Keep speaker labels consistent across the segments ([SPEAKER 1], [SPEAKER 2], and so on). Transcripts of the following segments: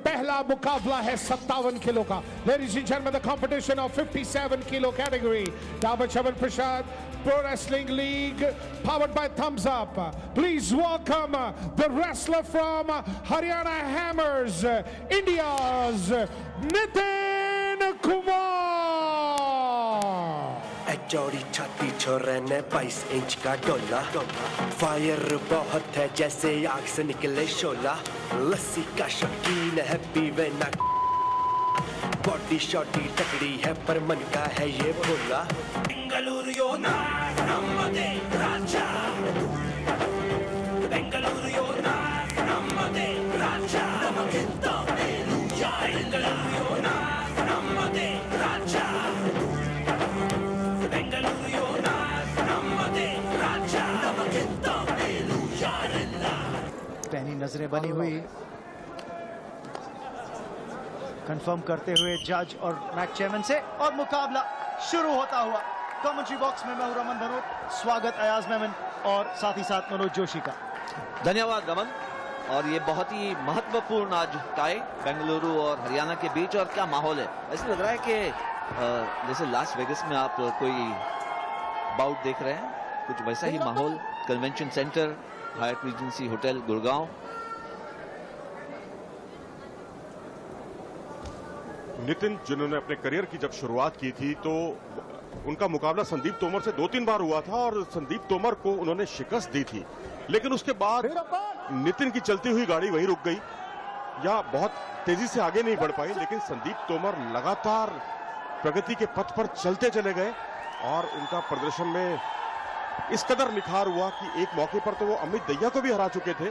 [SPEAKER 1] पहला मुकाबला है 57 किलो का. Ladies and gentlemen, the competition of 57 kilo category. Dabur Chyawanprasad Pro Wrestling League, powered by Thumbs Up. Please welcome the wrestler from Haryana Hammers, India's Nitin Kumar.
[SPEAKER 2] चौड़ी छाती छोरे ने 22 inch का डोला, फायर बहुत है जैसे आग से निकले शोला, लस्सी का शौकीन है पीवे ना, बॉडी शॉटी तगड़ी है पर मन का है ये भोला. बेंगलुरु यो ना नम्मदे राजा, बेंगलुरु यो ना नम्मदे राजा, नमकिंता मेलुया, बेंगलुरु यो ना नम्मदे राजा,
[SPEAKER 3] पहनी नजरें बनी हुई, कंफर्म करते हुए जज और मैच चेयरमैन से, और मुकाबला शुरू होता हुआ. कमेंट्री बॉक्स में मैं हूं रमन भनोट, स्वागत अयाज मेमन और साथ ही साथ मनोज जोशी का.
[SPEAKER 4] धन्यवाद रमन. और ये बहुत ही महत्वपूर्ण आज टाई बेंगलुरु और हरियाणा के बीच. और क्या माहौल है, ऐसा लग रहा है कि जैसे लास वेगस में आप कोई बाउट देख रहे हैं, कुछ वैसा ही माहौल. Convention centre, height Regency hotel, Gurgaon.
[SPEAKER 5] Nitin, जिन्होंने अपने करियर की जब शुरुआत की थी तो उनका मुकाबला संदीप तोमर से 2-3 बार हुआ था और संदीप तोमर को उन्होंने शिकस्त दी थी. लेकिन उसके बाद नितिन की चलती हुई गाड़ी वहीं रुक गई या बहुत तेजी से आगे नहीं बढ़ पाई. लेकिन संदीप तोमर लगातार प्रगति के पथ पर चलते चले गए और उनका प्रदर्शन में इस कदर निखार हुआ कि एक मौके पर तो वो अमित दहिया को भी हरा चुके थे.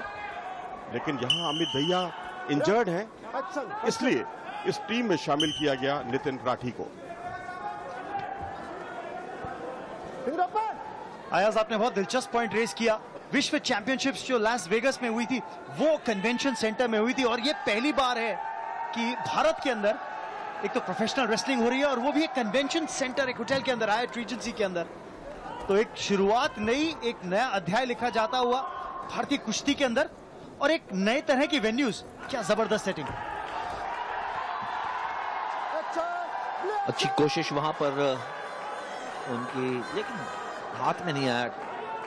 [SPEAKER 5] लेकिन यहां अमित दहिया इंजर्ड हैं, इसलिए इस टीम में शामिल किया गया नितिन राठी को.
[SPEAKER 3] अयाज, आपने बहुत दिलचस्प पॉइंट रेज किया. विश्व चैंपियनशिप्स जो लास वेगस में हुई थी वो कन्वेंशन सेंटर में हुई थी, और ये पहली बार है कि भारत के अंदर एक तो प्रोफेशनल रेसलिंग हो रही है और वो भी एक कन्वेंशन सेंटर, एक होटल के अंदर, हायट रीजेंसी के अंदर. तो एक शुरुआत नई, एक नया अध्याय लिखा जाता हुआ भारतीय कुश्ती के अंदर, और एक नए तरह की वेन्यूज. क्या जबरदस्त सेटिंग.
[SPEAKER 4] अच्छी कोशिश वहां पर उनकी, लेकिन हाथ में नहीं आया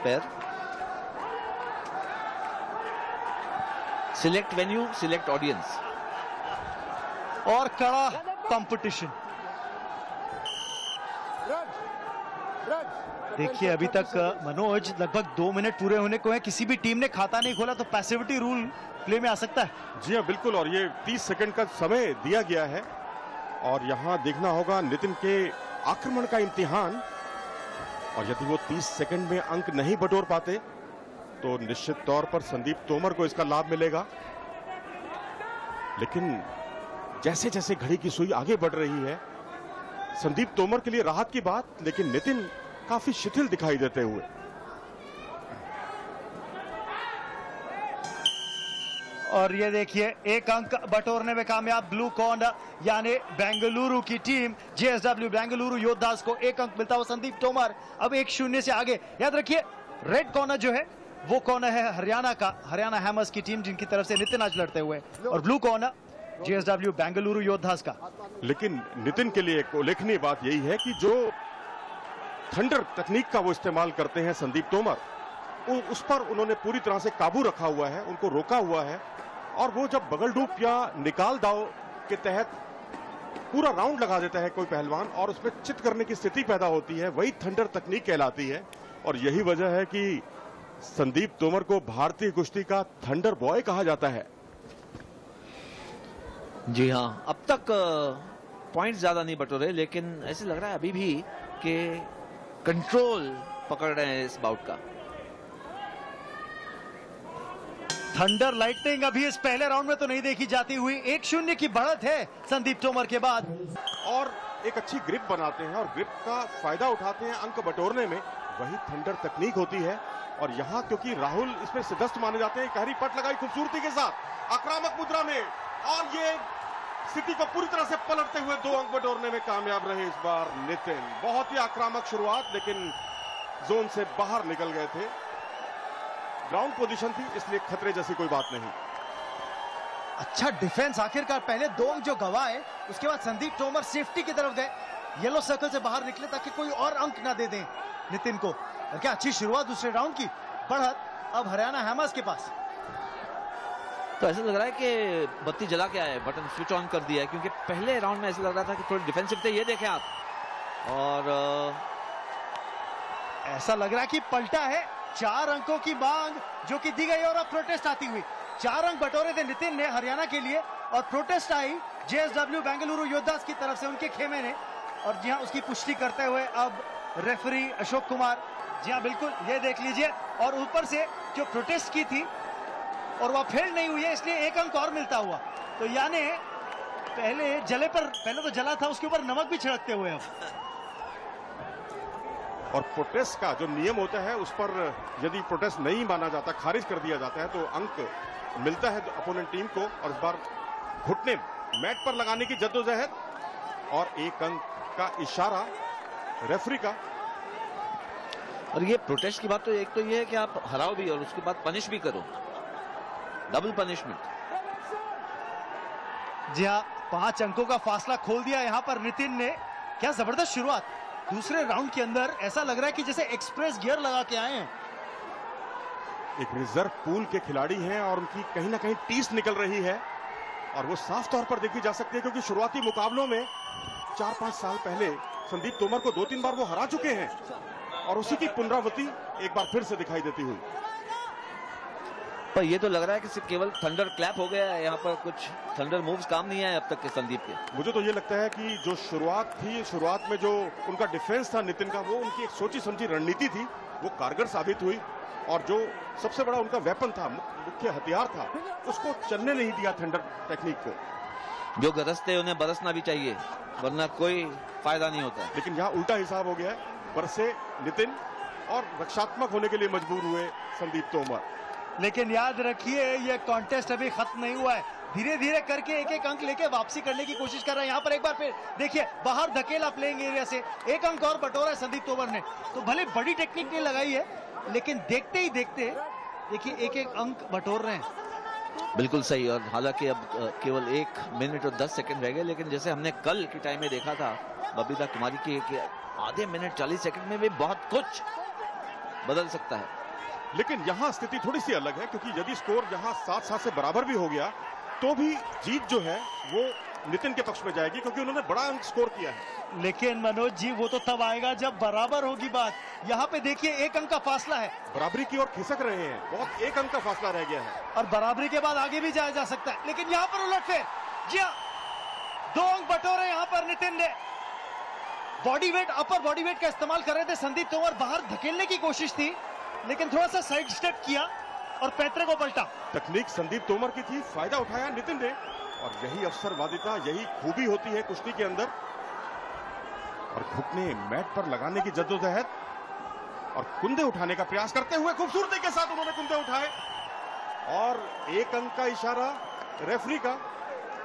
[SPEAKER 4] पैर. सिलेक्ट वेन्यू, सिलेक्ट ऑडियंस
[SPEAKER 3] और कड़ा कंपटीशन. देखिए अभी तक मनोज लगभग 2 मिनट पूरे होने को है, किसी भी टीम ने खाता नहीं खोला तो पैसिविटी रूल प्ले में आ सकता है.
[SPEAKER 5] जी हाँ, बिल्कुल. और ये 30 सेकंड का समय दिया गया है और यहां देखना होगा नितिन के आक्रमण का इम्तिहान. और यदि वो 30 सेकंड में अंक नहीं बटोर पाते तो निश्चित तौर पर संदीप तोमर को इसका लाभ मिलेगा. लेकिन जैसे जैसे घड़ी की सुई आगे बढ़ रही है, संदीप तोमर के लिए राहत की बात, लेकिन नितिन काफी शिथिल दिखाई देते हुए.
[SPEAKER 3] और ये देखिए एक अंक बटोरने में कामयाब ब्लू कॉर्नर यानी बेंगलुरु की टीम, जेएसडब्ल्यू बेंगलुरु योद्धास को 1 अंक मिलता हुआ. संदीप तोमर अब 1-0 से आगे. याद रखिए रेड कॉर्नर जो है वो कॉर्नर है हरियाणा का, हरियाणा हैमर्स की टीम, जिनकी तरफ से नितिन आज लड़ते हुए, और ब्लू कॉर्नर जेएसडब्ल्यू बेंगलुरु योद्धास का.
[SPEAKER 5] लेकिन नितिन के लिए एक उल्लेखनीय बात यही है कि जो थंडर तकनीक का वो इस्तेमाल करते हैं संदीप तोमर, उस पर उन्होंने पूरी तरह से काबू रखा हुआ है, उनको रोका हुआ है. और वो जब बगल डूप या निकाल दाव के तहत पूरा राउंड लगा देता है कोई पहलवान और उसमें चित करने की स्थिति पैदा होती है, वही थंडर तकनीक कहलाती है. और यही वजह है कि संदीप तोमर को भारतीय कुश्ती का थंडर बॉय कहा जाता है.
[SPEAKER 4] जी हाँ, अब तक पॉइंट ज्यादा नहीं बटोरे, लेकिन ऐसे लग रहा है अभी भी कि कंट्रोल पकड़ रहे हैं इस बाउट का.
[SPEAKER 3] थंडर लाइटनिंग अभी इस पहले राउंड में तो नहीं देखी जाती हुई. 1-0 की बढ़त है संदीप तोमर के बाद.
[SPEAKER 5] और एक अच्छी ग्रिप बनाते हैं और ग्रिप का फायदा उठाते हैं अंक बटोरने में, वही थंडर तकनीक होती है. और यहाँ क्योंकि राहुल इसमें सिद्धस्त माने जाते हैं, गहरी पट लगाई खूबसूरती के साथ आक्रामक मुद्रा में, और ये स्थिति को पूरी तरह से पलटते हुए 2 अंक बटोरने में कामयाब रहे इस बार नितिन। बहुत ही आक्रामक शुरुआत, लेकिन जोन से बाहर निकल गए थे। ग्राउंड पोजीशन थी, इसलिए खतरे जैसी कोई बात नहीं।
[SPEAKER 3] अच्छा डिफेंस, आखिरकार पहले 2 अंक जो गवाए, उसके बाद संदीप तोमर सेफ्टी की तरफ गए, येलो सर्कल से बाहर निकले ताकि कोई और अंक ना दे दें नितिन को। और क्या अच्छी शुरुआत दूसरे राउंड की। बढ़त अब हरियाणा हैमर्स के पास।
[SPEAKER 4] तो ऐसा लग रहा है कि बत्ती जला के आए, बटन स्विच ऑन कर दिया है, क्योंकि पहले राउंड में ऐसा लग रहा था कि थोड़ी डिफेंसिव थे। ये देखें आप, और
[SPEAKER 3] ऐसा लग रहा है कि पलटा है। 4 अंकों की मांग जो कि दी गई और अब प्रोटेस्ट आती हुई। 4 अंक बटोरे थे नितिन ने हरियाणा के लिए और प्रोटेस्ट आई जेएसडब्ल्यू बेंगलुरु योद्धास की तरफ से उनके खेमे ने। और जी हाँ, उसकी पुष्टि करते हुए अब रेफरी अशोक कुमार, जी हाँ बिल्कुल, ये देख लीजिए। और ऊपर से जो प्रोटेस्ट की थी और वह फेल नहीं हुई है, इसलिए 1 अंक और मिलता हुआ। तो यानी पहले तो जला था, उसके ऊपर नमक भी छिड़कते हुए अब।
[SPEAKER 5] और प्रोटेस्ट का जो नियम होता है, उस पर यदि प्रोटेस्ट नहीं माना जाता, खारिज कर दिया जाता है, तो अंक मिलता है अपोनेंट टीम को। और इस बार घुटने मैट पर लगाने की जद्दोजहद और 1 अंक का इशारा रेफरी का।
[SPEAKER 4] और ये प्रोटेस्ट की बात तो एक तो ये है कि आप हराओ भी और उसके बाद पनिश भी करो, डबल पनिशमेंट।
[SPEAKER 3] जी हाँ, 5 अंकों का फासला खोल दिया यहां पर नितिन ने। क्या जबरदस्त शुरुआत दूसरे राउंड के अंदर। ऐसा लग रहा है कि जैसे एक्सप्रेस गियर लगा के आए हैं।
[SPEAKER 5] एक रिजर्व पूल के खिलाड़ी हैं और उनकी कहीं ना कहीं टीस निकल रही है, और वो साफ तौर पर देखी जा सकती है, क्योंकि शुरुआती मुकाबलों में 4-5 साल पहले संदीप तोमर को 2-3 बार वो हरा चुके हैं, और उसी की पुनरावृत्ति एक बार फिर से दिखाई देती हुई।
[SPEAKER 4] पर ये तो लग रहा है कि सिर्फ केवल थंडर क्लैप हो गया है, यहाँ पर कुछ थंडर मूव्स काम नहीं आए अब तक के संदीप के।
[SPEAKER 5] मुझे तो ये लगता है कि जो शुरुआत थी, शुरुआत में जो उनका डिफेंस था नितिन का, वो उनकी एक सोची समझी रणनीति थी, वो कारगर साबित हुई। और जो सबसे बड़ा उनका वेपन था, मुख्य हथियार था, उसको चलने नहीं दिया थंडर टेक्निक को।
[SPEAKER 4] जो गरजते उन्हें बरसना भी चाहिए, वरना कोई फायदा नहीं होता।
[SPEAKER 5] लेकिन यहाँ उल्टा हिसाब हो गया है, बरसे नितिन और रक्षात्मक होने के लिए मजबूर हुए संदीप तोमर।
[SPEAKER 3] लेकिन याद रखिए, ये कॉन्टेस्ट अभी खत्म नहीं हुआ है। धीरे धीरे करके 1-1 अंक लेके वापसी करने की कोशिश कर रहा है। यहाँ पर एक बार फिर देखिए, बाहर धकेला प्लेइंग एरिया से, 1 अंक और बटोरा है संदीप तोमर ने। तो भले बड़ी टेक्निक नहीं लगाई है, लेकिन देखते ही देखते देखिए 1-1 अंक बटोर रहे हैं।
[SPEAKER 4] बिल्कुल सही। और हालांकि अब केवल 1 मिनट और 10 सेकंड रह गए, लेकिन जैसे हमने कल के टाइम में देखा था बबीता कुमारी की, कि आधे मिनट 40 सेकंड में भी बहुत कुछ बदल सकता है।
[SPEAKER 5] लेकिन यहां स्थिति थोड़ी सी अलग है, क्योंकि यदि स्कोर यहां 7-7 से बराबर भी हो गया, तो भी जीत जो है वो नितिन के पक्ष में जाएगी, क्योंकि उन्होंने बड़ा अंक स्कोर किया है।
[SPEAKER 3] लेकिन मनोज जी, वो तो तब आएगा जब बराबर होगी बात। यहाँ पे देखिए 1 अंक का फासला है,
[SPEAKER 5] बराबरी की ओर खिसक रहे हैं, बहुत 1 अंक का फासला रह गया है,
[SPEAKER 3] और बराबरी के बाद आगे भी जाया जा सकता है। लेकिन यहाँ पर उलटफेर, जी हाँ, 2 अंक बटोरे यहाँ पर नितिन ने। Body weight, upper body weight का इस्तेमाल कर रहे थे संदीप तोमर, बाहर धकेलने की कोशिश थी, लेकिन थोड़ा सा साइड स्टेप किया और पैतरे को पलटा।
[SPEAKER 5] तकनीक संदीप तोमर की थी, फायदा उठाया नितिन ने, और यही अवसरवादिता, यही खूबी होती है कुश्ती के अंदर। और घुटने मैट पर लगाने की जद्दोजहद और कुंदे उठाने का प्रयास करते हुए खूबसूरती के साथ उन्होंने कुंदे उठाए, और 1 अंक का इशारा रेफरी का।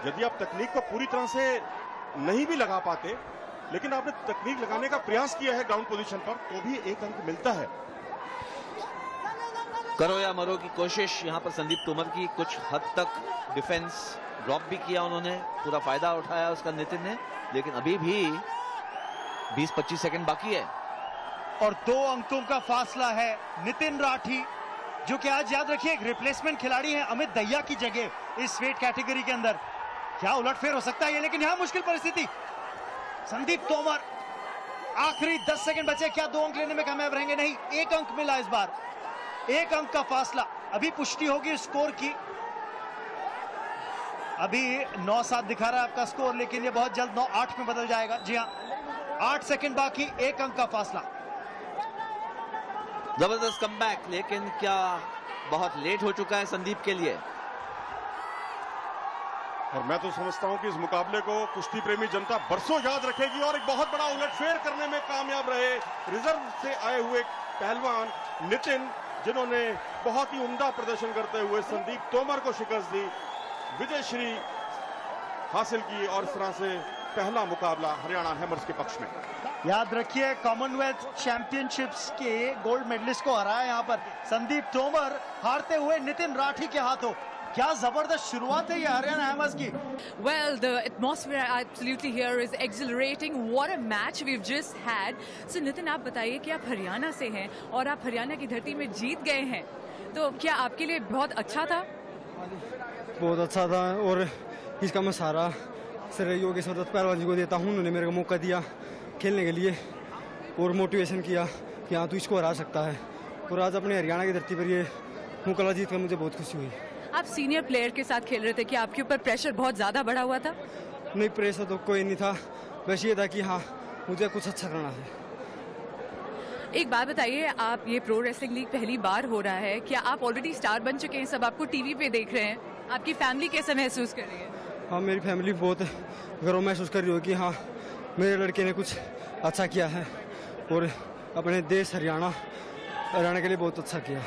[SPEAKER 5] यदि आप तकनीक को पूरी तरह से नहीं भी लगा पाते, लेकिन आपने तकनीक लगाने का प्रयास किया है ग्राउंड पोजीशन पर, तो भी 1 अंक मिलता है।
[SPEAKER 4] करो या मरो की कोशिश यहाँ पर संदीप तोमर की। कुछ हद तक डिफेंस ड्रॉप भी किया उन्होंने, पूरा फायदा उठाया उसका नितिन ने, लेकिन अभी भी 20-25 सेकंड बाकी है।
[SPEAKER 3] और 2 अंकों का फासला है। नितिन राठी, जो कि आज याद रखिए एक रिप्लेसमेंट खिलाड़ी है अमित दहिया की जगह इस वेट कैटेगरी के अंदर। क्या उलटफेर हो सकता है ये, लेकिन यहां मुश्किल परिस्थिति। संदीप तोमर, आखिरी 10 सेकंड बचे, क्या 2 अंक लेने में कामयाब रहेंगे? नहीं, 1 अंक मिला इस बार, 1 अंक का फासला। अभी पुष्टि होगी स्कोर की। अभी 9-7 दिखा रहा है आपका स्कोर, लेकिन ये बहुत जल्द 9-8 में बदल जाएगा। जी हाँ, 8 सेकंड बाकी, 1 अंक का फासला।
[SPEAKER 4] जबरदस्त कमबैक, लेकिन क्या बहुत लेट हो चुका है संदीप के लिए।
[SPEAKER 5] और मैं तो समझता हूं कि इस मुकाबले को कुश्ती प्रेमी जनता बरसों याद रखेगी, और एक बहुत बड़ा उलटफेर करने में कामयाब रहे रिजर्व से आए हुए पहलवान नितिन, जिन्होंने बहुत ही उम्दा प्रदर्शन करते हुए संदीप तोमर को शिकस्त दी। विजयश्री हासिल की और इस तरह से पहला मुकाबला हरियाणा हैमर्स के पक्ष में।
[SPEAKER 3] याद रखिए कॉमनवेल्थ चैंपियनशिप्स के गोल्ड मेडलिस्ट को हराया यहाँ पर संदीप तोमर, हारते हुए नितिन राठी के हाथों। क्या जबरदस्त शुरुआत है ये हरियाणा हैमर्स की।
[SPEAKER 6] Well, the atmosphere absolutely here is exhilarating. What a match we've just had. So Nitin, आप बताइए कि आप हरियाणा से हैं और आप हरियाणा की धरती में जीत गए हैं, तो क्या आपके लिए बहुत अच्छा था?
[SPEAKER 7] बहुत अच्छा था और इसका मैं सारा श्रेय योगेश दत्त पहलवान जी को देता हूँ। उन्होंने मेरे को मौका दिया खेलने के लिए और मोटिवेशन किया कि हाँ तू इसको हरा सकता है, और आज अपने हरियाणा की धरती पर ये मुकाबला जीत कर मुझे बहुत खुशी हुई।
[SPEAKER 6] आप सीनियर प्लेयर के साथ खेल रहे थे, कि आपके ऊपर प्रेशर बहुत ज़्यादा बढ़ा हुआ था?
[SPEAKER 7] नहीं, प्रेशर तो कोई नहीं था, बस ये था कि हाँ मुझे कुछ अच्छा करना है।
[SPEAKER 6] एक बात बताइए, आप ये प्रो रेसलिंग लीग पहली बार हो रहा है, क्या आप ऑलरेडी स्टार बन चुके हैं, सब आपको टीवी पे देख रहे हैं, आपकी फैमिली कैसे महसूस कर रही है?
[SPEAKER 7] हाँ, मेरी फैमिली बहुत गर्व महसूस कर रही हो कि हाँ मेरे लड़के ने कुछ अच्छा किया है और अपने देश हरियाणा के लिए बहुत अच्छा किया।